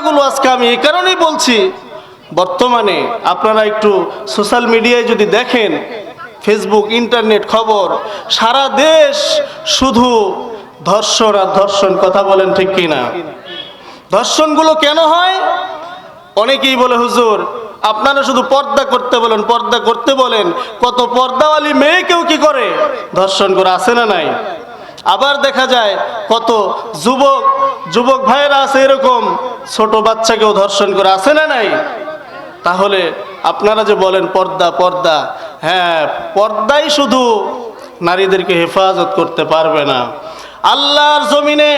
কথাগুলো আজকে আমি এই কারণেই বলছি, বর্তমানে আপনারা একটু সোশ্যাল মিডিয়ায় যদি দেখেন, ফেসবুক, ইন্টারনেট, খবর, সারা দেশ শুধু ধর্ষণ আর ধর্ষণ। কথা বলেন ঠিক কিনা? ধর্ষণগুলো কেন হয়? অনেকেই বলে, হুজুর আপনারা শুধু পর্দা করতে বলেন, পর্দা করতে বলেন, কত পর্দাওয়ালি মেয়েকেও কি করে? ধর্ষণ করে। আছে না নাই? আবার দেখা যায় কত যুবক ভাইয়েরা আছে এরকম ছোট বাচ্চাকেও ধর্ষণ করে। আছে না নাই? তাহলে আপনারা যে বলেন পর্দা পর্দা, হ্যাঁ, পর্দাই শুধু নারীদেরকে হেফাজত করতে পারবে না। আল্লাহর জমিনে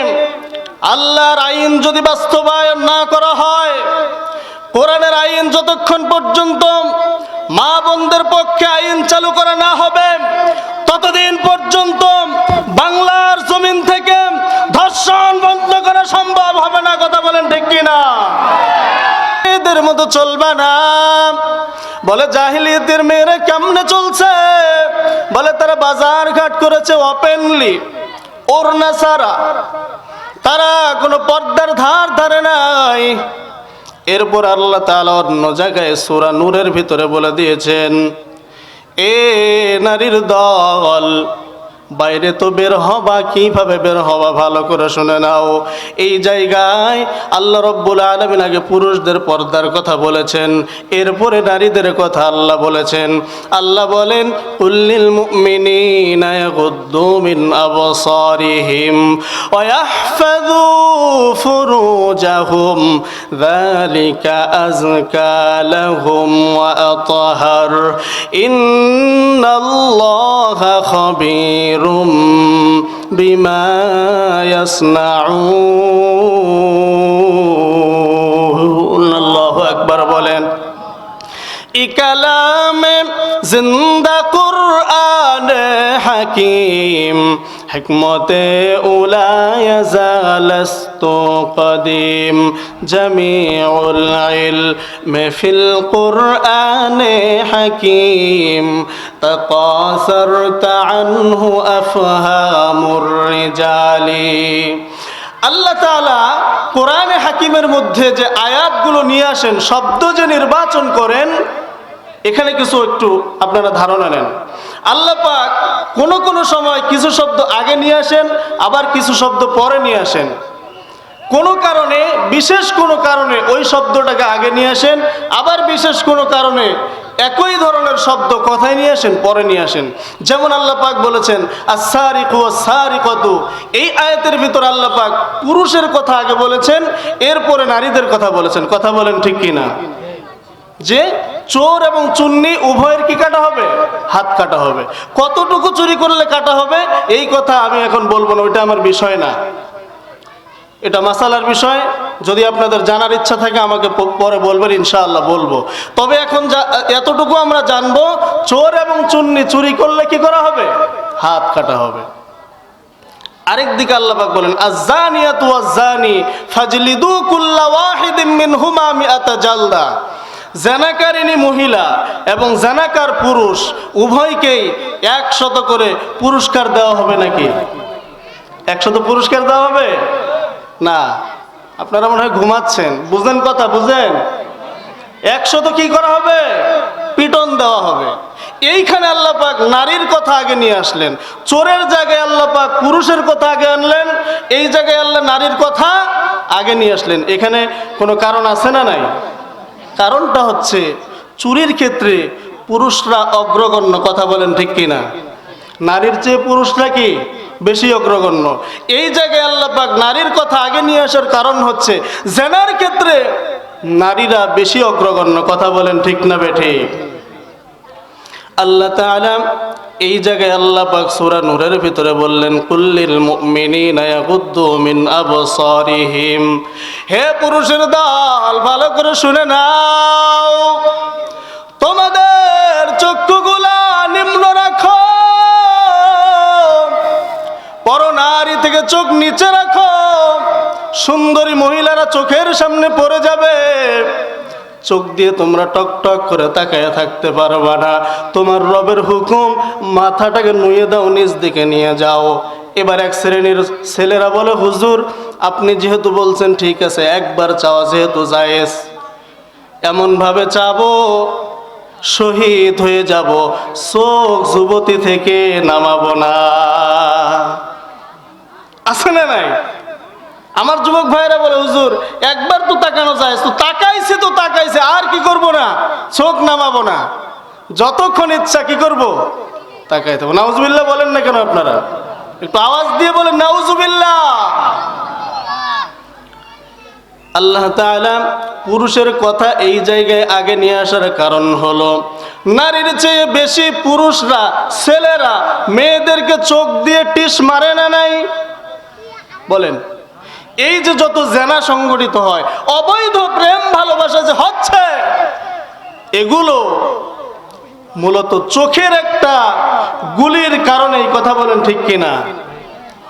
আল্লাহর আইন যদি বাস্তবায়ন না করা হয়, কোরআনের আইন যতক্ষণ পর্যন্ত মা বোনদের পক্ষে আইন চালু করা না হবে, ততদিন পর্যন্ত বাংলার জমিন থেকে ধর্ষণ বন্ধ করা সম্ভব হবে না। কথা বলেন ঠিক কিনা? এদের মতো চলবে না। বলে জাহিলিয়াতের মেয়েরা কেমনে চলছে? বলে তারা বাজার ঘাট করেছে ওপেনলি, ওড়না ছাড়া, তারা কোনো পর্দার ধার ধারে নাই। এরপর আল্লাহ তাআলা অন্য জায়গায় সূরা নূরের ভিতরে বলে দিয়েছেন, এ নারীর দল, বাইরে তো বের হবা, কিভাবে বের হবা ভালো করে শুনে নাও। এই জায়গায় আল্লাহ রব্বুল আলামিন আগে পুরুষদের পর্দার কথা বলেছেন, এরপরে নারীদের কথা আল্লাহ বলেছেন। আল্লাহ বলেন, কুল্লিল মুমিনিনা ইয়াগুদ্দু মিন আবসারিহিম ওয়া ইয়াহফাযু ফুরুজাহুম যালিকা আযকা লাহুম ওয়া আতহার ইন্নাল্লাহা খাবীর বিমা ইয়াসনাউন। আল্লাহু আকবার বলেন। ই কালামে জিন্দা কুরআন হাকিম, হিকমতে উলায়া জালাস্তু কদিম, জামিউল ইলমি ফিল কুরআনে হাকিম, তাকাসারতা আনহু আফহামুর রিজালি। আল্লাহ তাআলা কোরআনে হাকিমের মধ্যে যে আয়াতগুলো নিয়ে আসেন, শব্দ যে নির্বাচন করেন, এখানে কিছু একটু আপনারা ধারণা নেন। আল্লাহ পাক কোন সময় কিছু শব্দ আগে নিয়ে আসেন, আবার কিছু শব্দ পরে নিয়ে আসেন। কোনো কারণে, বিশেষ কোনো কারণে ওই শব্দটাকে আগে নিয়ে আসেন, আবার বিশেষ কোনো কারণে একই ধরনের শব্দ কথায় নিয়ে আসেন, পরে নিয়ে আসেন। যেমন আল্লাহ পাক বলেছেন আস-সারিকু ওয়াস-সারিকাতু, এই আয়াতের ভিতর আল্লাহ পাক পুরুষের কথা আগে বলেছেন, এরপরে নারীদের কথা বলেছেন। কথা বলেন ঠিক কিনা? যে চোর এবং চুন্নি উভয়ের কি কাটা হবে? হাত কাটা হবে। কতটুকু চুরি করলে কাটা হবে এই কথা আমি এখন বলবো না, ওইটা আমার বিষয় না, এটা মাসালার বিষয়। যদি আপনাদের জানার ইচ্ছা থাকে আমাকে পরে বলবেন, ইনশাআল্লাহ বলবো। তবে এখন এতটুকু আমরা জানবো, চোর এবং চুন্নি চুরি করলে কি করা হবে? হাত কাটা হবে। আরেক দিকে আল্লাহ পাক বলেন, আয-যানিয়াতু ওয়াজ-যানি ফাজলিদু কুল্লা ওয়াহিদিন মিনহুমা মিআতা জালদা। জানাকারিনী মহিলা এবং জানাকার পুরুষ উভয়কেই 100 করে পুরস্কার দেওয়া হবে। নাকি 100 পুরস্কার দেওয়া হবে? না, আপনারা মনে হয় ঘুমাচ্ছেন। বুঝেন কথা, বুঝেন? 100 কি করা হবে? পিটন দেওয়া হবে। এইখানে আল্লাহ পাক নারীর কথা আগে নিয়ে আসলেন, চোরের জায়গায় আল্লাহ পাক পুরুষের কথা আগে আনলেন, এই জায়গায় আল্লাহ নারীর কথা আগে নিয়ে আসলেন। এখানে কোনো কারণ আছে না নাই? কারণটা হচ্ছে চুরির ক্ষেত্রে পুরুষরা অগ্রগণ্য। কথা বলেন ঠিক কিনা? নারীর চেয়ে পুরুষরা কি বেশি অগ্রগণ্য। এই জায়গায় আল্লাহ পাক নারীর কথা আগে নিয়ে আসার কারণ হচ্ছে জেনার ক্ষেত্রে নারীরা বেশি অগ্রগণ্য। কথা বলেন ঠিক না বেঠিক? আল্লাহ তাআলা এই জায়গায় আল্লাহ পাক সূরা নূরের ভিতরে বললেন, কুল্লিল মুমিনিনা ইয়াগুদ্দু মিন আবসারিহিম। হে পুরুষের দল, ভালো করে শুনে নাও, তোমাদের চক্ষুগুলা নিম্ন রাখো, পরনারী থেকে চোখ নিচে রাখো। সুন্দরী মহিলারা চোখের সামনে পড়ে যাবে, চোখ দিয়ে তোমরা টক টক করে তাকায় থাকতে পারবা না। তোমার রবের হুকুম, মাথাটাকে নুয়ে দাও, নিচ দিকে নিয়ে যাও। এবার এক শ্রেণীর ছেলেরা বলে, হুজুর আপনি যেহেতু বলছেন ঠিক আছে, একবার চাওয়া যেহেতু জায়েজ, এমনভাবে চাবো শহীদ হয়ে যাব, চোখ যুবতী থেকে নামাবো না। আছে না নাই? আমার যুবক ভাইরা বলে, হুজুর একবার তো তাকানো যায়, তো তাকাইছে আর কি করব না, চোখ নামাবো না, যতক্ষণ ইচ্ছা কি করব তাকাই থাকবো। নাউজুবিল্লাহ বলেন না কেন আপনারা? একটু আওয়াজ দিয়ে বলেন নাউজুবিল্লাহ। আল্লাহ তাআলা পুরুষের কথা এই জায়গায় আগে নিয়ে আসার কারণ হলো, নারীর চেয়ে বেশি পুরুষরা, ছেলেরা মেয়েদেরকে চোখ দিয়ে টিস মারে না নাই? বলেন, এই যে যত জেনা সংগঠিত হয়, অবৈধ প্রেম ভালোবাসা যে হচ্ছে, এগুলো মূলত চোখের একটা গুলির কারণে। এই কথা বলেন ঠিক কিনা?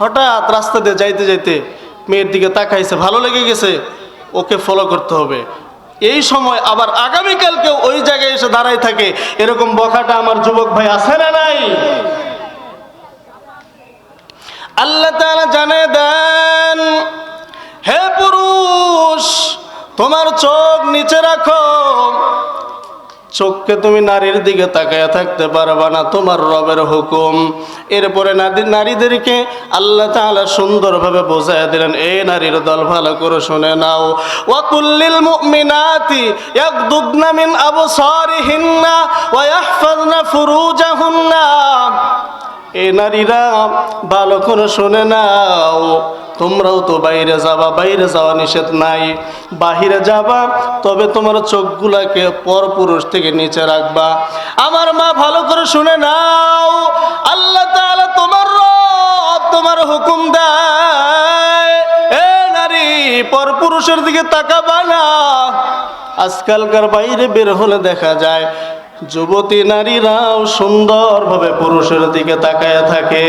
হঠাৎ রাস্তা দিয়ে যাইতে যাইতে মেয়ের দিকে তাকাইছে, ভালো লেগে গেছে, ওকে ফলো করতে হবে। এই সময় আবার আগামীকালকে ওই জায়গায় এসে দাঁড়াই থাকে, এরকম বখাটা আমার যুবক ভাই আছে না নাই? আল্লাহ তাআলা জানিয়ে দেন, হে পুরুষ তোমার চোখ নিচে রাখো, চোখকে তুমি নারীর দিকে তাকায়া থাকতে পারবা না, তোমার রবের হুকুম। এরপরে নারীদেরকে আল্লাহ তাআলা সুন্দরভাবে বোঝায় দিলেন, এ নারীর দল ভালো করে শুনে নাও, ওয়া কুল্লিল মুমিনাতি ইয়াগদুদনা মিন আবসারিহিন্না ওয়া ইয়াহফাযনা ফুরুজাহুন্না। এ নারীরা ভালো করে শুনে নাও, তোমরাও তো বাইরে যাবা, বাইরে যাওয়া নিষেধ নাই, বাহিরে যাবা, তবে তোমার চোখগুলাকে পরপুরুষ থেকে নিচে রাখবা। আমার মা ভালো করে শুনে নাও, আল্লাহ তাআলা তোমার রব তোমার হুকুম দেয়, এ নারী পরপুরুষের দিকে তাকাবা না। আজকালকার বাইরে বের হলে দেখা যায় যুবতী নারীরাও সুন্দরভাবে পুরুষের দিকে তাকায় থাকে।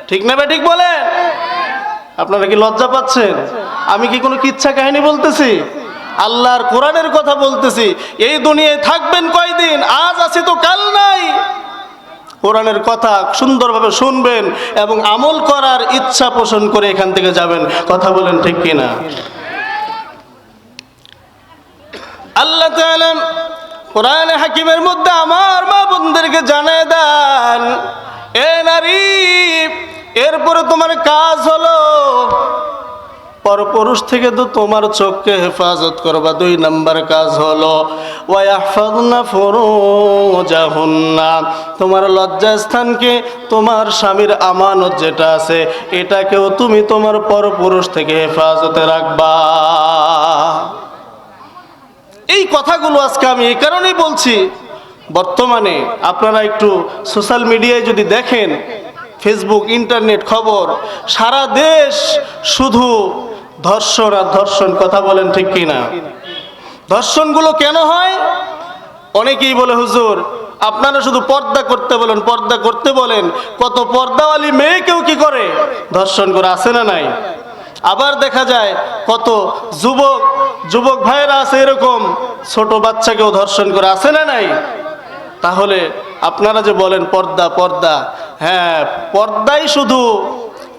ঠিক না? ঠিক বলেন? আপনারা কি লজ্জা পাচ্ছেন? আমি কি কোনো কিচ্ছা কাহিনী বলতেছি? আল্লাহর কোরআনের কথা বলতেছি। এই দুনিয়ায় থাকবেন কয়দিন? আজ আছে তো কাল নাই। কোরআনের কথা সুন্দরভাবে শুনবেন এবং আমল করার ইচ্ছা পোষণ করে এখান থেকে যাবেন। কথা বলেন ঠিক কিনা? আল্লাহ তাআলা কোরআনে হাকিমের মধ্যে আমার মা বোনদেরকে জানায় দেন, এ নারী এরপরে তোমার কাজ হলো পরপুরুষ থেকে তো তোমার চোখকে হেফাজত করবা। 2 নাম্বার কাজ হলো ওয়াহফাযনা ফুরুজাহুন্না, তোমার লজ্জাস্থানকে, তোমার স্বামীর আমানত যেটা আছে এটাকেও তুমি তোমার পরপুরুষ থেকে হেফাজতে রাখবা। এই কথাগুলো আজকে আমি এই কারণেই বলছি, বর্তমানে আপনারা একটু সোশ্যাল মিডিয়ায় যদি দেখেন, ফেসবুক, ইন্টারনেট, খবর, সারা দেশ শুধু ধর্ষণ আর ধর্ষণ। কথা বলেন ঠিক কিনা? ধর্ষণগুলো কেন হয়? অনেকেই বলে, হুজুর আপনারা শুধু পর্দা করতে বলেন, পর্দা করতে বলেন, কত পর্দাওয়ালি মেয়েকেও কি করে? ধর্ষণ করে। আছে না নাই? আবার দেখা যায় কত যুবক ভাইয়েরা আছে এরকম ছোট বাচ্চাকেও ধর্ষণ করে। আছে না নাই? তাহলে আপনারা যে বলেন পর্দা পর্দা, হ্যাঁ, পর্দাই শুধু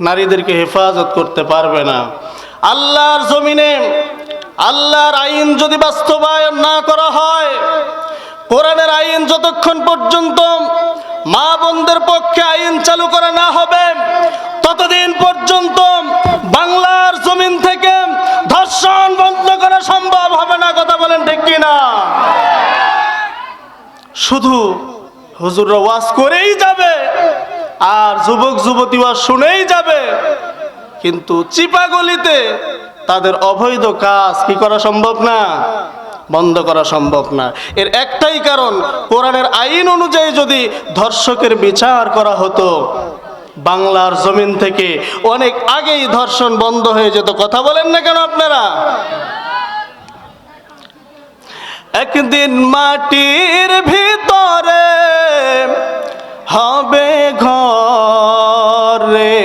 নারীদেরকে হেফাজত করতে পারবে না। আল্লাহর জমিনে আল্লাহর আইন যদি বাস্তবায়ন না করা হয়, কোরআনের আইন যতক্ষণ পর্যন্ত মা বোনদের পক্ষে আইন চালু করা না হবে, ততদিন পর্যন্ত বাংলার জমিন থেকে ধর্ষণ বন্ধ করা সম্ভব হবে না। কথা বলেন ঠিক কিনা? শুধু হুজুররা ওয়াজ করেই যাবে আর যুবক যুবতী ওয়াজ শুনেই যাবে, কিন্তু চিপাগলিতে তাদের অবৈধ কাজ কি করা সম্ভব না? বন্ধ করা সম্ভব না। এর একটাই কারণ, কোরআনের আইন অনুযায়ী যদি ধর্ষকের বিচার করা হতো, বাংলার জমিন থেকে অনেক আগেই ধর্ষণ বন্ধ হয়ে যেত। কথা বলেন না কেন আপনারা? একদিন মাটির ভিতরে হবে ঘর রে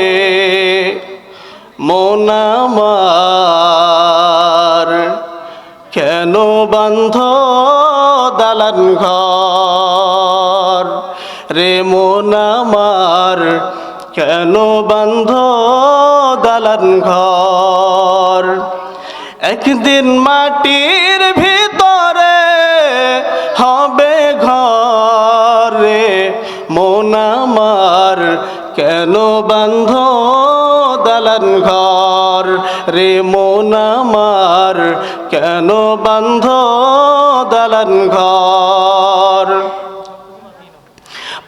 মন আমার, কেন বান্ধ দালান ঘর রে মন আমার, কেন বাঁধ দালান ঘর? একদিন মাটির ভিতরে হবে ঘর রে মন আমার, কেন বাঁধ দালান ঘর রে মন আমার, কেন বাঁধ দালান ঘর?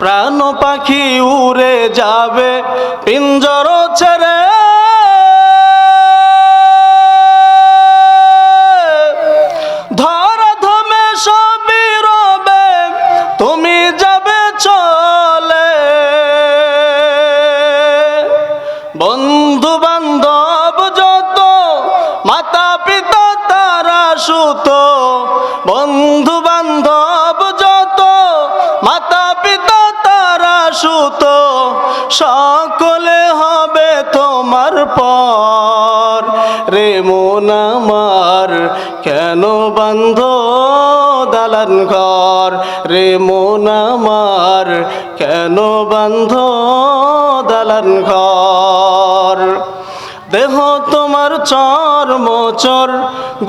প্রাণ পাখি উড়ে যাবে পিঞ্জর ছেড়ে, ধরা ধমে সবই রবে তুমি যাবে চলে। বন্ধু বান্ধব যত মাতা পিতা তারা সুত, বন্ধু বান্ধব যত মাতা পিতা তারা সুত, সকলে হবে তোমার পর রে মন আমার, কেন বাঁধ দালান ঘর রে মন আমার, কেন বাঁধ দালান ঘর? দেহ তোমার চর্ম চর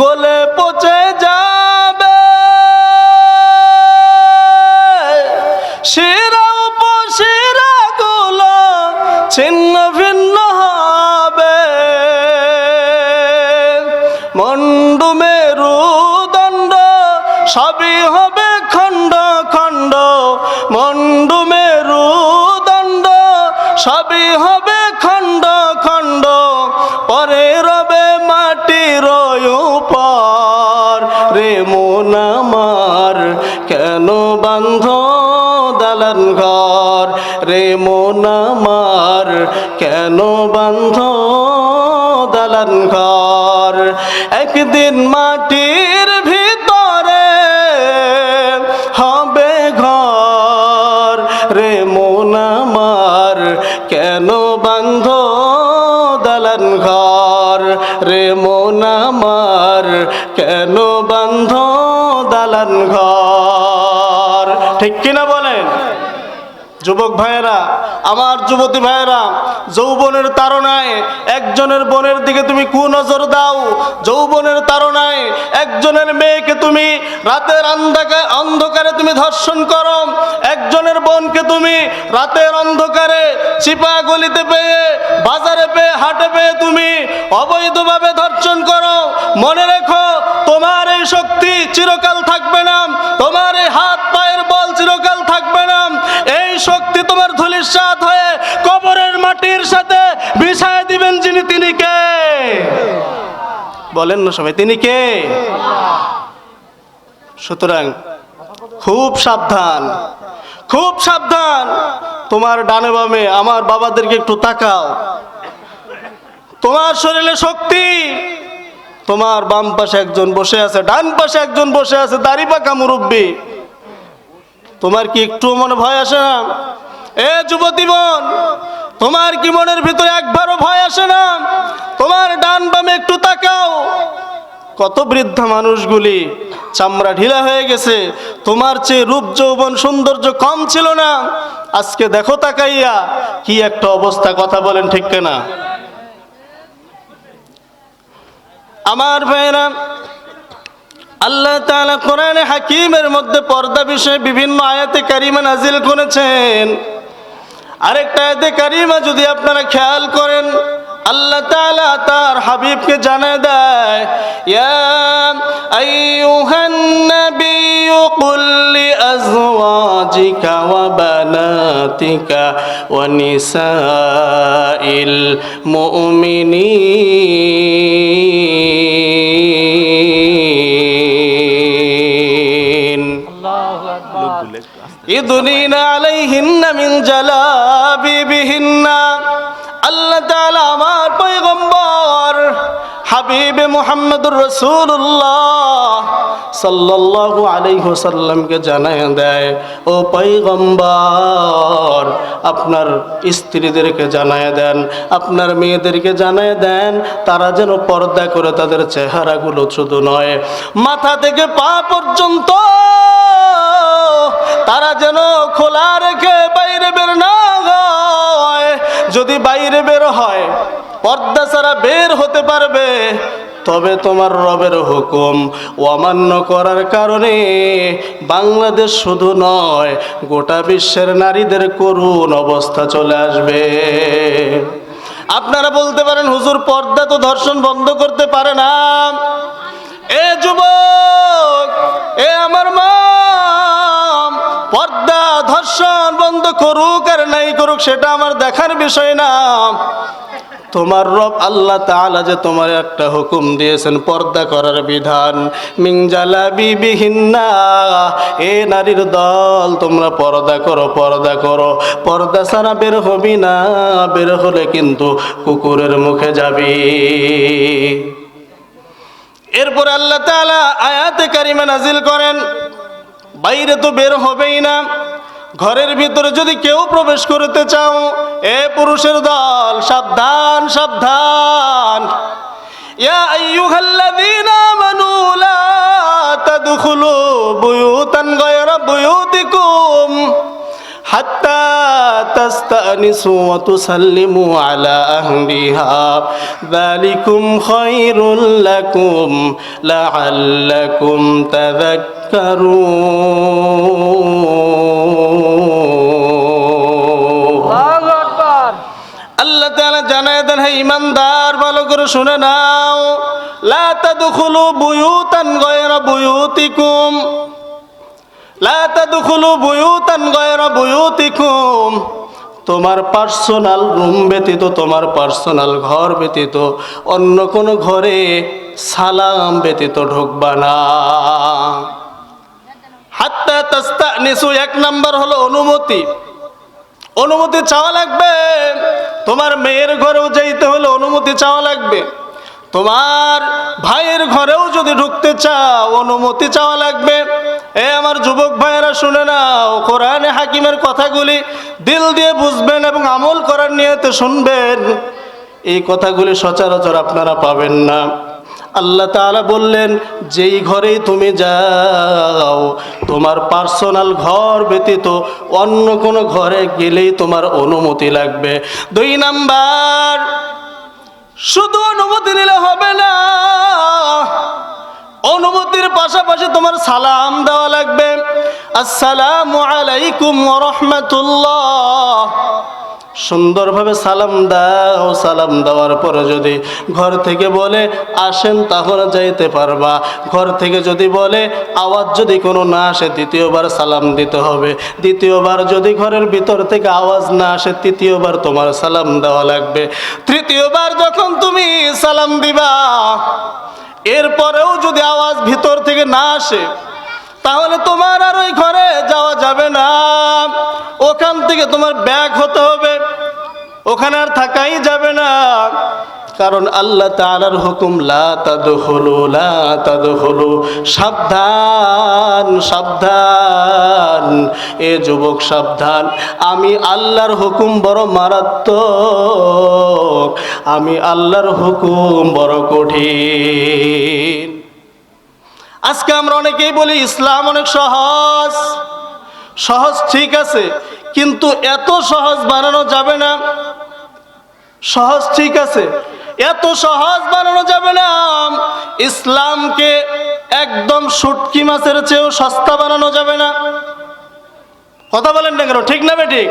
গলে পচে যাবে, শিরা উপশিরা গুলো ছিন্ন ভিন্ন হবে, মন্ডু মেরুদণ্ড সবই হবে খণ্ড খণ্ড, মন্ডু মেরুদণ্ড সবই হবে খণ্ড খণ্ড, পরে রবে মাটির উপর রে মন আমার, কেন বাঁধ দালান ঘর রে মন আমার, কেন বাঁধ দালান ঘর? একদিন মাটির ভিতরে হবে ঘর রে মন আমার, কেন বাঁধ দালান ঘর রে মন আমার, কেন বাঁধ দালান ঘর? ঠিক কিনা বলেন যুবক ভাইয়েরা, আমার যুবতী ভাইয়েরা? যৌবনের তাড়নায় একজনের বোনের দিকে তুমি কুনজর দাও, যৌবনের তাড়নায় একজনের মেয়েকে তুমি রাতের অন্ধকারে তুমি ধর্ষণ করো, একজনের বোনকে তুমি রাতের অন্ধকারে চিপা গলিতে পেয়ে, বাজারে পেয়ে, হাটে পেয়ে তুমি অবৈধভাবে ধর্ষণ করো। মনে রেখো, তোমার এই শক্তি চিরকাল থাকবে না, তোমার এই হাত পায়ের বল চিরকাল থাকবে না। এই শক্তি তোমার ধূলিসাৎ হয়ে কবরের মাটির সাথে মিশায় দিবেন যিনি, তিনি কে? বলেন না সবাই, তিনি কে? সুতরাং খুব সাবধান, খুব সাবধান। তোমার ডানে বামে আমার বাবাদেরকে একটু তাকাও। তোমার শরীরে শক্তি, তোমার বাম পাশে একজন বসে আছে, ডান পাশে একজন বসে আছে, দাড়ি পাকা মুরব্বী। তোমার কি একটু মনে ভয় আসে না? এ যুবতী বোন, তোমার কি মনের ভিতরে একবারও ভয় আসে না? তোমার ডান বামে একটু তাকাও। কত বৃদ্ধা মানুষগুলি চামড়া ঢিলা হয়ে গেছে, তোমার চেয়ে রূপ যৌবন সৌন্দর্য কম ছিল না। আজকে দেখো তাকাইয়া কি একটা অবস্থা, কথা বলেন ঠিক কিনা? আমার ভাইরা, আল্লাহ তাআলা কোরআনে হাকিমের মধ্যে পর্দা বিষয়ে বিভিন্ন আয়াতে কারিমা নাজিল করেছেন। আরেকটা আয়াতে কারিমা যদি আপনারা খেয়াল করেন, আল্লাহ তাআলা তার হাবিবকে জানায় দেয়, ইয়া আইয়ুহান নাবিয়্যু কুল লিআজওয়াজিকা ওয়া বানাতিকা ওয়া নিসাইল মুমিনিন ইদনিনা আলাইহিন্না মিন জালাবিবিহিন্না। আল্লাহ তাআলা আমার পয়গম্বর হাবিবে মুহাম্মদুর রাসূলুল্লাহ সাল্লাল্লাহু আলাইহি ওয়াসাল্লামকে জানায় দেয়, ও পয়গম্বর, আপনার স্ত্রীদেরকে জানায় দেন, আপনার মেয়েদেরকে জানায় দেন, তারা যেন পর্দা করে তাদের চেহারাগুলো শুধু নয়, মাথা থেকে পা পর্যন্ত তারা যেন খোলা রেখে বাইরে বের না হয়। যদি বাইরে বের হয়, পর্দা ছাড়া বের হতে পারবে, তবে তোমার রবের হুকুম অমান্য করার কারণে বাংলাদেশ শুধু নয়, গোটা বিশ্বের নারীদের করুণ অবস্থা চলে আসবে। আপনারা বলতে পারেন, হুজুর পর্দা তো ধর্ষণ বন্ধ করতে পারে না। এ যুবক, এ আমার মা, পর্দা ধর্ষণ বন্ধ করুক আর নাই করুক সেটা আমার দেখার বিষয় না। তোমার রব আল্লাহ তাআলা যে তোমার একটা হুকুম দিয়েছেন পর্দা করার বিধান, মিন জালাবিবিহিন্না, এ নারীর দল তোমরা পর্দা করো, পর্দা করো। পর্দা ছাড়া বের হবি না, বের হলে কিন্তু কুকুরের মুখে যাবি। এরপর আল্লাহ তাআলা আয়াতে কারিমা নাজিল করেন, বাইরে তো বের হবেই না, ঘরের ভিতরে যদি কেউ প্রবেশ করতে চাও, এ পুরুষের দল সাবধান, সাবধান। ইয়া আইয়ুহাল্লাযীনা আমানু লা তাদখুলু বুয়ুতান গায়রা বুয়ুতিকুম হাত্তা তাস্তানিসু ওয়া তুসাল্লিমু আলা আহলিহা যালিকুম খায়রুল লাকুম লাআল্লাকুম তাযাক্কারুন। আল্লাহ তাআলা জানায় দেন, হে ঈমানদার ভালো করে শুনে নাও, লা তাদখুলু বুয়ুতান গায়রা বুয়ুতিকুম, লা তাদখুলু বুয়ুতান গায়রা বুয়ুতিকুম, তোমার পার্সোনাল রুম ব্যতীত, তোমার পার্সোনাল ঘর ব্যতীত অন্য কোনো ঘরে সালাম ব্যতীত ঢুকবা না। হাত্তা তাস্তানিসু, এক নাম্বার হলো অনুমতি, অনুমতি চাওয়া লাগবে। তোমার মেয়ের ঘরেও যাইতে হলে অনুমতি চাওয়া লাগবে। তোমার ভাইয়ের ঘরেও যদি ঢুকতে চাও অনুমতি চাওয়া লাগবে। এ আমার যুবক ভাইয়েরা শুনে নাও, কোরআনে হাকিমের কথাগুলি দিল দিয়ে বুঝবেন এবং আমল করার নিয়তে শুনবেন। এই কথাগুলি সচরাচর আপনারা পাবেন না। আল্লাহ তাআলা বললেন, যেই ঘরেই তুমি যাও, তোমার পার্সোনাল ঘর ব্যতীত অন্য কোনো ঘরে গেলেই তোমার অনুমতি লাগবে। 2 নাম্বার, শুধু অনুমতি নিলে হবে না, অনুমতির পাশাপাশি তোমার সালাম দেওয়া লাগবে। আসসালামু আলাইকুম ওয়া রাহমাতুল্লাহ, সুন্দরভাবে সালাম দাও। সালাম দেওয়ার পরে যদি ঘর থেকে বলে আসেন তাহলে যাইতে পারবা। ঘর থেকে যদি বলে আওয়াজ যদি কোনো না আসে, দ্বিতীয়বার সালাম দিতে হবে। দ্বিতীয়বার যদি ঘরের ভিতর থেকে আওয়াজ না আসে, তৃতীয়বার তোমার সালাম দেওয়া লাগবে। তৃতীয়বার যখন তুমি সালাম দিবা, এরপরেও যদি আওয়াজ ভিতর থেকে না আসে, তাহলে তোমার আর ওই ঘরে যাওয়া যাবে না। ওখান থেকে তোমার ব্যাক হতে হবে, ওখানে আর থাকাই যাবে না। কারণ আল্লাহ তাআলার হুকুম, লা তাদখুলু, লা তাদখুলু, সাবধান, সাবধান। এ যুবক সাবধান, আমি আল্লাহর হুকুম বড় মারাত্মক, আমি আল্লাহর হুকুম বড় কঠিন। আজকে আমরা অনেকেই বলি ইসলাম অনেক সহজ। সহজ ঠিক আছে, কিন্তু এত সহজ বানানো যাবে না। সহজ ঠিক আছে, এত সহজ বানানো যাবে না। ইসলামকে একদম শুটকি মাছের চেয়েও সস্তা বানানো যাবে না। কথা বলেন না কেন, ঠিক না বেঠিক?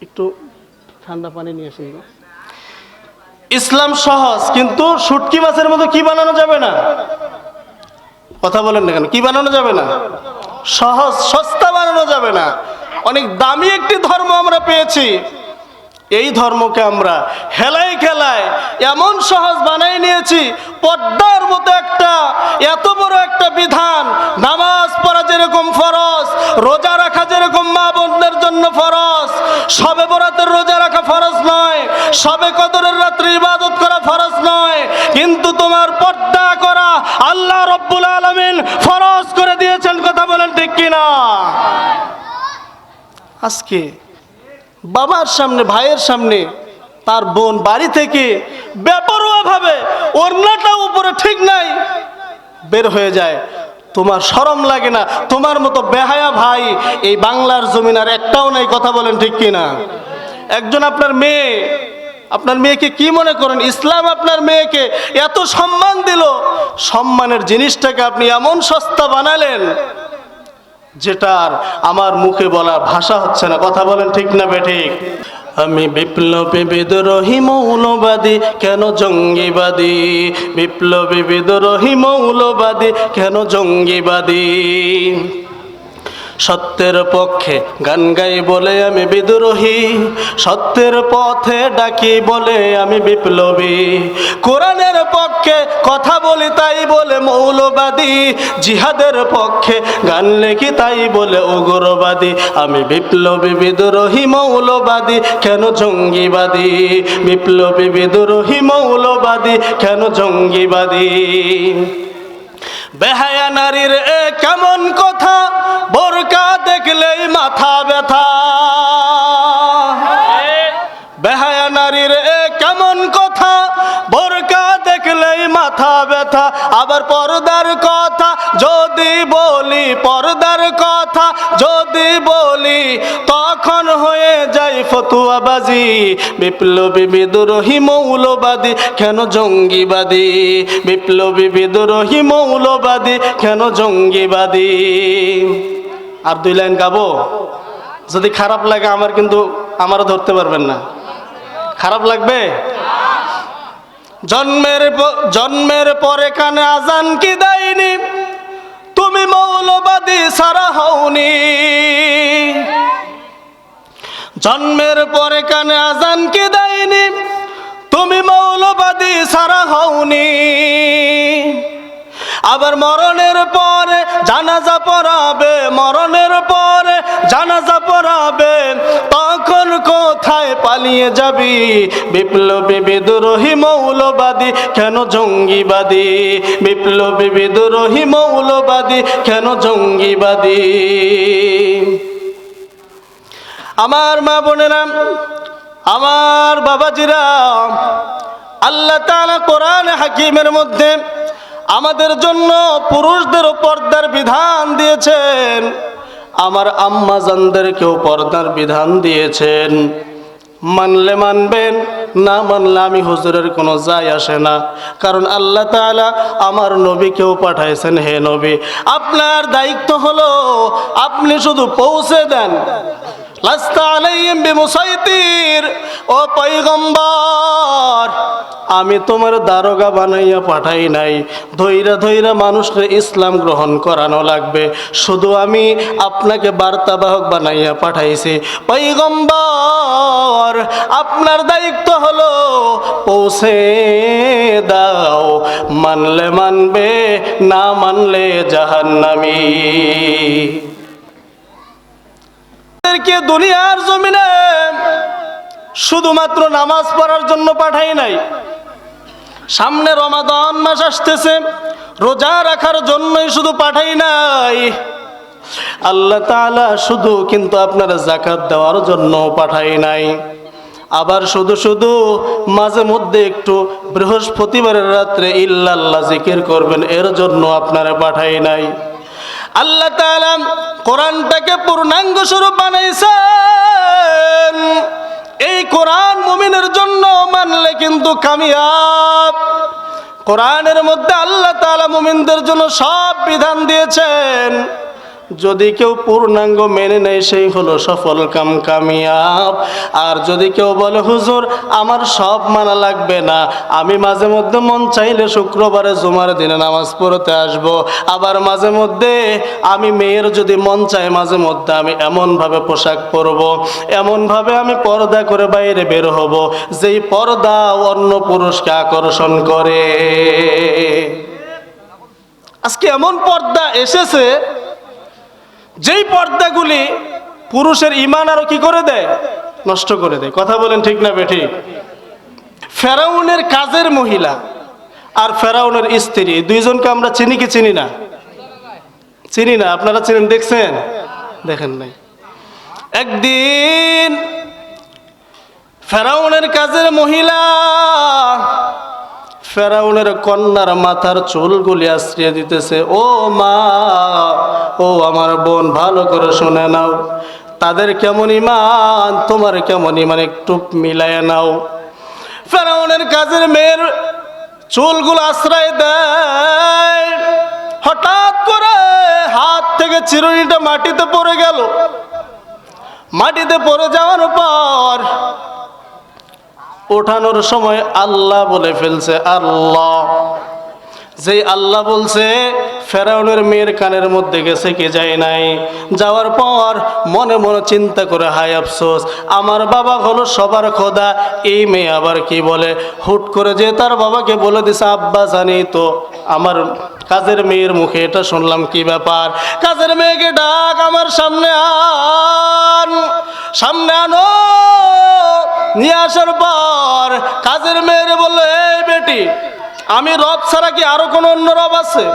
একটু ঠান্ডা পানি নিয়ে আসুন। ইসলাম সহজ, কিন্তু শুটকি মাছের মতো কি বানানো যাবে না? কথা বলেন না কেন, কি বানানো যাবে না? সহজ সস্তা বানানো যাবে না। অনেক দামি একটি ধর্ম আমরা পেয়েছি, এই ধর্মকে আমরা হেলায় খেলায় এমন সহজ বানাই নিয়েছি। পর্দার মতো একটা এত বড় একটা বিধান, নামাজ পড়া যেরকম ফরজ, রোজা রাখা যেরকম মা বোনদের জন্য ফরজ, শবে বরাতের রোজা রাখা ফরজ নয়, শবে কদরের রাত্রে ইবাদত করা ফরজ নয়, কিন্তু তোমার পর্দা করা আল্লাহ রব্বুল আলামিন ফরজ করে দিয়েছেন। কথা বলেন ঠিক কিনা? আজকে বাবার সামনে, ভাইয়ের সামনে তার বোন বাড়ি থেকে বেপরোয়া ভাবে ওড়নাটা উপরে ঠিক নাই বের হয়ে যায়, তোমার শরম লাগে না? তোমার মতো বেহায়া ভাই এই বাংলার জমিন আর একটাও নাই। কথা বলেন ঠিক কিনা? একজন আপনার মেয়ে, আপনার মেয়েকে কি মনে করেন? ইসলাম আপনার মেয়েকে এত সম্মান দিল, সম্মানের জিনিসটাকে আপনি এমন সস্তা বানালেন যেটার আমার মুখে বলার ভাষা হচ্ছে না। কথা বলেন ঠিক না বেঠিক? আমি বিপ্লবী বিদ্রোহী মৌলবাদী, কেন জঙ্গিবাদী? বিপ্লবী বিদ্রোহী মৌলবাদী, কেন জঙ্গিবাদী? সত্যের পক্ষে গান গাই বলে আমি বিদ্রোহী, সত্যের পথে ডাকি বলে আমি বিপ্লবী। কোরআনের পক্ষে কথা বলি তাই বলে মৌলবাদী, জিহাদের পক্ষে গান লেখি তাই বলে উগ্রবাদী। আমি বিপ্লবী বিদ্রোহী মৌলবাদী, কেন জঙ্গিবাদী? বিপ্লবী বিদ্রোহী মৌলবাদী, কেন জঙ্গিবাদী? বেহায়া নারীর এ কেমন কথা, বোরকা দেখলেই মাথা ব্যথা। বেহায়া নারীর এ কেমন কথা, বোরকা দেখলেই মাথা ব্যথা। আবার পর্দার কথা যদি বলি, পর্দার কথা যদি বলি, তখন হয়ে যায় ফতুয়াবাজি। বিপ্লবী বিদ্রোহী মৌলবাদী, কেন জঙ্গিবাদী? বিপ্লবী বিদ্রোহী মৌলবাদী, কেন জঙ্গিবাদী? আর 2 লাইন গাবো? যদি খারাপ লাগে আমার, কিন্তু আমারও ধরতে পারবেন না। খারাপ লাগবে? জন্মের পরে কানে আজান কি দেয়নি, তুমি মৌলবাদী সারা হওনি। জন্মের পরে কানে আজান কি দেয়নি, তুমি মৌলবাদী সারা হওনি। আবার মরণের পরে জানাজা পড়াবে, মরণের পরে জানাজা পড়াবে, তখন কোথায় পালিয়ে যাবি? বিপ্লবী বিদ্রোহী মৌলবাদী, কেন জঙ্গিবাদী? বিপ্লবী বিদ্রোহী মৌলবাদী, কেন জঙ্গিবাদী? আমার মা বোনেরা, আমার বাবাজিরা, আল্লাহ তাআলা কোরআন হাকিমের মধ্যে আমাদের জন্য পুরুষদের পর্দার বিধান দিয়েছেন, আমার আম্মা জানদেরকেও পর্দার বিধান দিয়েছেন। মানলে মানবেন, না মানলে আমি হুজুরের কোনো যায় আসে না। কারণ আল্লাহ তাআলা আমার নবীকেও পাঠাইছেন, হে নবী আপনার দায়িত্ব হলো আপনি শুধু পৌঁছে দেন। লাস্তা আলাইহিম বিমুসাইতির, ও পয়গম্বর আমি তোমার দারোগা বানাইয়া পাঠাই নাই। ধৈরা ধৈরা মানুষকে ইসলাম গ্রহণ করানো লাগবে, শুধু আমি আপনাকে বার্তাবাহক বানাইয়া পাঠাইছি। পয়গম্বর আপনার দায়িত্ব হলো পৌঁছে দাও, মানলে মানবে, না মানলে জাহান্নামী। দুনিয়ার জমিনে শুধুমাত্র নামাজ পড়ার জন্য পাঠাই নাই, সামনে রমাদান মাস আসতেছে, রোজা রাখার জন্যই শুধু পাঠাই নাই। আল্লাহ তাআলা শুধু কিন্তু আপনার যাকাত দেওয়ার জন্য পাঠাই নাই। আবার শুধু শুধু মাঝে মধ্যে একটু বৃহস্পতিবারের রাত্রে ইল্লাল্লাহ জিকির করবেন, এর জন্য আপনারা পাঠাই নাই। আল্লাহ তাআলা কোরআনটাকে পূর্ণাঙ্গ স্বরূপ বানাইছেন। এই কোরআন মুমিনের জন্য মানলে কিন্তু কামিয়াব। কোরআনের মধ্যে আল্লাহ তাআলা মুমিনদের জন্য সব বিধান দিয়েছেন। যদি কেউ পূর্ণাঙ্গ মেনে নেয় সেই হলো সফল কামিয়াব। আর যদি কেউ বলে হুজুর আমার সব মানা লাগবে না, আমি মাঝে মধ্যে মন চাইলে শুক্রবারে জুমার দিনে নামাজ পড়তে আসব, আবার মাঝে মধ্যে আমি মেয়ের যদি মন চায় মাঝে মধ্যে আমি এমনভাবে পোশাক পরব, এমনভাবে আমি পর্দা করে বাইরে বের হব যেই পর্দা অন্য পুরুষকে আকর্ষণ করে। আজকে এমন পর্দা এসেছে যেই পর্দাগুলি পুরুষের ঈমান আরো কি করে দেয়? নষ্ট করে দেয়। কথা বলেন ঠিক না বেঠিক? ফেরাউনের কাজের মহিলা আর ফেরাউনের স্ত্রী, দুইজনকে আমরা চিনি কি চিনি না? চিনি না। আপনারা চিনেন? দেখছেন? দেখেন নাই। একদিন ফেরাউনের কাজের মহিলা ফেরাউনের কন্যার মাথার চুলগুলি আশ্রিয়ে দিতেছে। ও মা, ও আমার বোন, ভালো করে শুনে নাও, তাদের কেমন ইমান, তোমার কেমন ইমান, একটু মিলায় নাও। ফেরাউনের কাজের মেয়ের চুলগুলো আশ্রয় দেয়, হঠাৎ করে হাত থেকে চিরুনিটা মাটিতে পড়ে গেল। মাটিতে পড়ে যাওয়ার পর ওঠানোর সময় আল্লাহ বলে ফেলছে, আল্লাহ। যেই আল্লাহ বলছে, ফেরাউনের মেয়ের কানের মধ্যে গেছে কি যায় নাই। যাওয়ার পর মনে মনে চিন্তা করে, হায় আফসোস, আমার বাবা হলো সবার খোদা, এই মেয়ে আবার কি বলে। হুট করে যে তার বাবাকে বলে দিছে, আব্বা জানি তো আমার কাজের মেয়ের মুখে এটা শুনলাম, কি ব্যাপার। কাজের মেয়েকে ডাক, আমার সামনে আন, সামনে আনো। নিয়ে আসার পর কাজের মেয়েরে বললো, এই বেটি, আমি রব ছাড়া কি আরো কোনো অন্য রব আছে?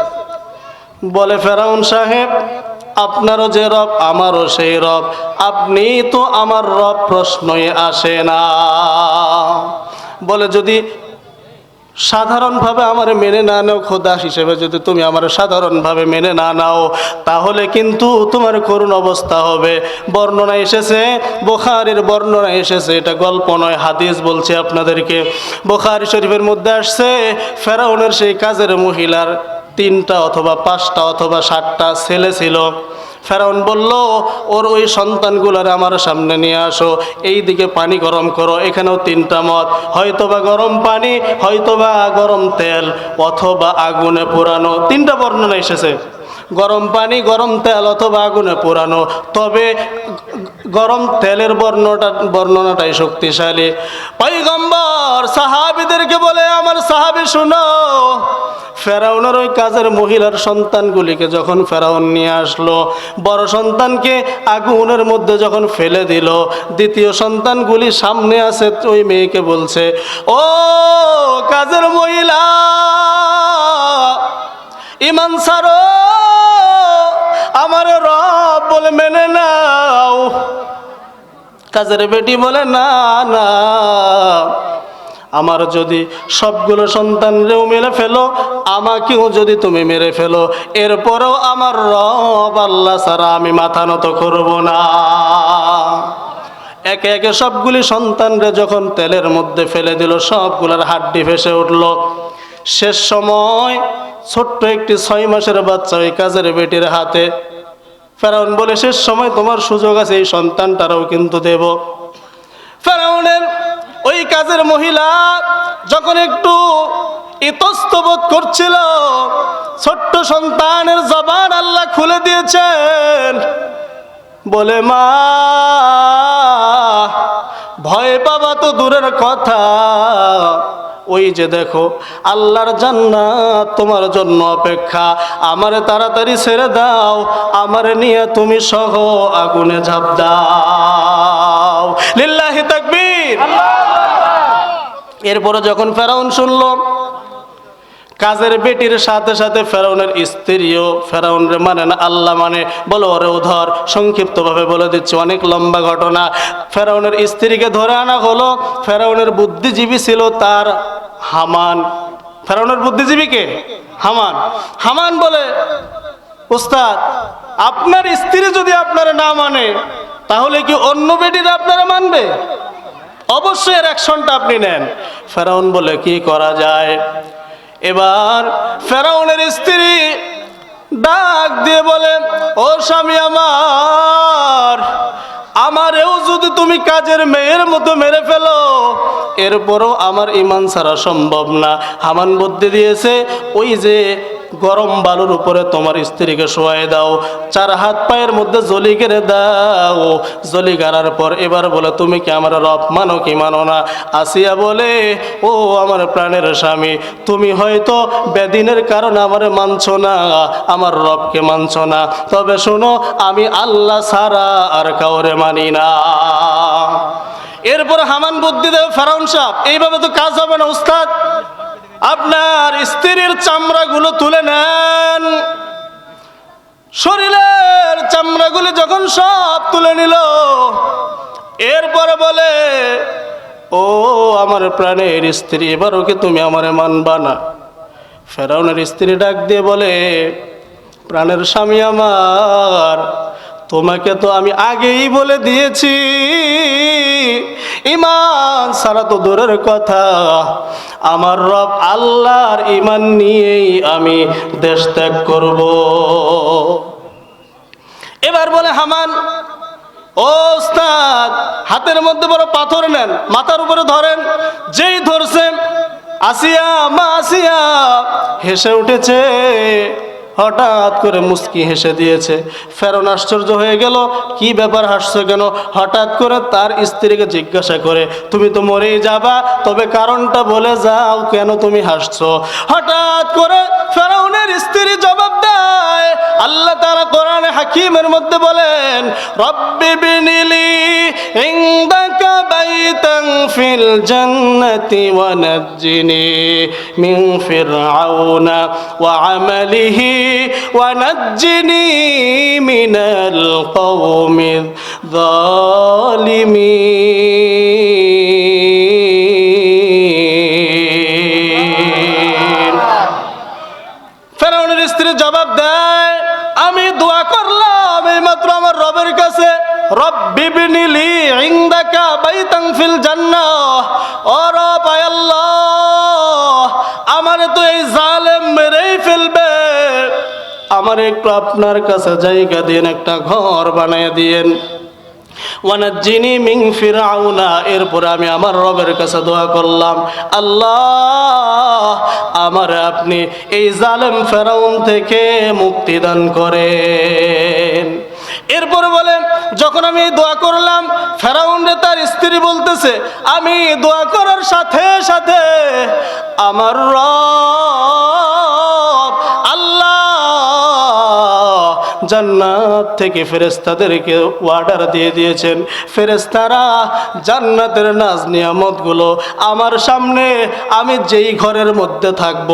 বলে, ফেরাউন সাহেব, আপনারও যে রব আমারও সেই রব, আপনি তো আমার রব, প্রশ্নই আসে না। বলে, যদি সাধারণভাবে আমার মেনে না নাও, খোদা হিসেবে যদি তুমি আমার সাধারণভাবে মেনে না নাও, তাহলে কিন্তু তোমার করুণ অবস্থা হবে। বর্ণনা এসেছে, বুখারীর বর্ণনা এসেছে, এটা গল্প নয়, হাদিস বলছে আপনাদেরকে। বুখারী শরীফের মধ্যে আসছে, ফেরাউনের সেই কাজের মহিলার 3টা অথবা 5টা অথবা 7টা ছেলে ছিল। ফেরাউন বলল, ওর ওই সন্তানগুলোর আমার সামনে নিয়ে আসো, এই দিকে পানি গরম করো, এখানেও 3টা মত, হয়তোবা গরম পানি, হয়তোবা গরম তেল, অথবা আগুনে পোড়ানো। 3টা বর্ণনা এসেছে, গরম পানি, গরম তেল, অথবা আগুনে পোড়ানো। তবে গরম তেলের বর্ণনাটাই শক্তিশালী। পয়গম্বর সাহাবীদেরকে বলে, আমার সাহাবী শুনো, ফেরাউনের ওই কাজের মহিলার সন্তানগুলিকে যখন ফেরাউন নিয়ে আসলো, বড় সন্তানকে আগুনের মধ্যে যখন ফেলে দিল, দ্বিতীয় সন্তানগুলি সামনে আছে, ওই মেয়েকে বলছে, ও কাজের মহিলা, ইমান ছাড়ো, আমার রব বলে মেনে নাও। কাজের বেটি বলে, না না, আমার যদি সবগুলো সন্তানরেও মেরে ফেলো, আমাকেও যদি তুমি মেরে ফেলো, এরপরেও আমার রব আল্লাহ ছাড়া আমি মাথা নত করব না। একে একে সবগুলি সন্তানরে যখন তেলের মধ্যে ফেলে দিল, সবগুলোর হাড্ডি ভেসে উঠল। শেষ সময় ছোট্ট একটি 6 মাসের বাচ্চা ওই কাজের বেটির হাতে। ফেরাউন বলে, শেষ সময় তোমার সুযোগ আছে, এই সন্তানটারও কিন্তু দেব। ফেরাউনের ওই কাজের মহিলা যখন একটু ইতস্তবোধ করছিল, ছোট্ট সন্তানের জবান আল্লাহ খুলে দিয়েছেন। বলে, মা, ভয় পাবা তো দূরের কথা, ওই যে দেখো আল্লাহর জান্নাত তোমার জন্য অপেক্ষা, আমারে তাড়াতাড়ি ছেড়ে দাও, আমারে নিয়ে তুমি সহ আগুনে ঝাঁপ দাও। লিল্লাহি তাকবীর। এরপরে যখন ফেরাউন শুনল, কাজের বেটির সাথে সাথে ফেরাউনের স্ত্রীও ফেরাউনের মানে না, আল্লাহ মানে, বলো ওরে ধর। সংক্ষিপ্তভাবে বলে দিচ্ছি, অনেক লম্বা ঘটনা। ফেরাউনের স্ত্রীকে ধরে আনা হলো। ফেরাউনের বুদ্ধিজীবী ছিল তার হামান। ফেরাউনের বুদ্ধিজীবী কে? হামান। হামান বলে, উস্তাদ, আপনার স্ত্রী যদি আপনারা না মানে, তাহলে কি অন্য বেটিরা আপনারা মানবে? অবশ্যই এর অ্যাকশনটা আপনি নেন। ফেরাউন বলে, কি করা যায়? এবার ফেরাউনের স্ত্রী ডাক দিয়ে বলে, ও স্বামী আমার, আমারেও যদি তুমি কাজের মেয়ের মতো মেরে ফেলো, এরপরও আমার ঈমান ছাড়া সম্ভব না। হামান বুদ্ধি দিয়েছে, ওই যে গরম বালুর উপরে তোমার স্ত্রীকে শোয়াই দাও, 4 হাত পায়ের মধ্যে জলি কেড়ে দাও। জলি গাড়ার পর এবার বলে, তুমি কি আমার রব মানো কি মানো না? আসিয়া বলে, ও আমার প্রাণের স্বামী, তুমি হয়তো বেদিনের কারণে আমার মানছো না, আমার রবকে মানছো না, তবে শোনো, আমি আল্লাহ ছাড়া আর কাউরে মানি না। এরপর হামান বুদ্ধি দেয়, ফেরাউন সাহেব, এইভাবে তো কাজ হবে না উস্তাদ, আপনার স্ত্রীর চামড়াগুলো তুলে নেন। শরীরের চামড়াগুলি যখন সব তুলে নিল, এরপরে বলে, ও আমার প্রাণের স্ত্রী, এবারও কি তুমি আমারে মানবা না? ফেরাউনের স্ত্রী ডাক দিয়ে বলে, প্রাণের স্বামী আমার, তোমাকে তো আমি আগেই বলে দিয়েছি, ঈমান ছাড়া তো দূরের কথা, আমার রব আল্লাহর ঈমান নিয়েই আমি দেশ ত্যাগ করব। এবার বলে হামান, ও ওস্তাদ, হাতের মধ্যে বড় পাথর নেন, মাথার উপরে ধরেন। যেই ধরছেন, আসিয়া, মা আসিয়া হেসে উঠেছে, হঠাৎ করে মুস্কি হেসে দিয়েছে। ফেরাউন আশ্চর্য হয়ে গেল, কি ব্যাপার, হাসছো কেন? হঠাৎ করে তার স্ত্রীকে জিজ্ঞাসা করে, তুমি তো মরেই যাবা, তবে কারণটা বলে যাও, কেন তুমি হাসছো? হঠাৎ করে ফেরাউনের স্ত্রী জবাব দেয়, আল্লাহ তাআলা কোরআনে হাকিমের মধ্যে বলেন, রব্বি বিনিলি ইনদাকা বাইতান ফিল জান্নাতি ওয়া নাজ্জিনি মিন ফিরআউনা ওয়া আমালিহি ওয়া নাজ্জিনি মিনাল কওমিয যালিমিন। ফেরাউনের স্ত্রী জবাব দেয়, আমি দোয়া করলাম এইমাত্র আমার রবের কাছে, রব্বি বিনিলি ইনদাকা বাইতান ফিল জান্নাহ, ও রব আল্লাহ, আমারে তো এই জালেম মেরেই ফেলবে, আমার একটু আপনার কাছে জায়গা দিন, একটা ঘর বানিয়ে দিয়েন। ওয়ানাজ্জিনি মিন ফিরআউনা, এরপরে আমি আমার রবের কাছে দোয়া করলাম, আল্লাহ আমার আপনি এই জালেম ফেরাউন থেকে মুক্তি দান করেন। এরপরে বলেন, যখন আমি দোয়া করলাম, ফেরাউনরে তার স্ত্রী বলতেছে, আমি দোয়া করার সাথে সাথে আমার রব আল্লাহ জান্নাত থেকে ফেরেশতাদেরকে অর্ডার দিয়ে দিয়েছেন, ফেরেশতারা জান্নাতের নাজ নিয়ামতগুলো আমার সামনে, আমি যেই ঘরের মধ্যে থাকব,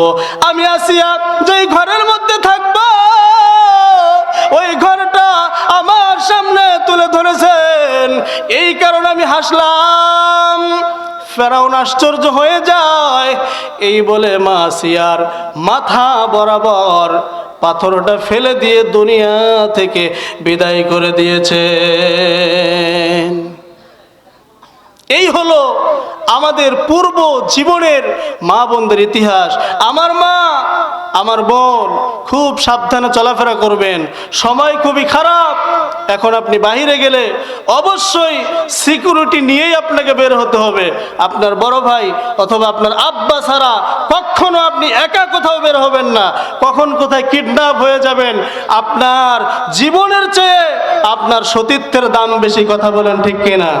আমি আসিয়া যেই ঘরের মধ্যে থাকব, ওই ঘরটা আমার সামনে তুলে ধরেছেন, এই কারণে আমি হাসলাম। ফেরাউন আশ্চর্য হয়ে যায়, এই বলে মা আসিয়ার মাথা বরাবর পাথরটা ফেলে দিয়ে দুনিয়া থেকে বিদায় করে দিয়েছেন। এই হলো আমাদের পূর্ব জীবনের মা বোনদের ইতিহাস। আমার মা, আমার বোন, খুব সাবধানে চলাফেরা করবেন, সময় খুবই খারাপ। এখন আপনি বাইরে গেলে অবশ্যই সিকিউরিটি নিয়েই আপনাকে বের হতে হবে। আপনার বড় ভাই অথবা আপনার আব্বা ছাড়া কখনো আপনি একা কোথাও বের হবেন না। কখন কোথায় কিডন্যাপ হয়ে যাবেন, আপনার জীবনের চেয়ে আপনার সতীত্বের দাম বেশি। কথা বলেন ঠিক কিনা?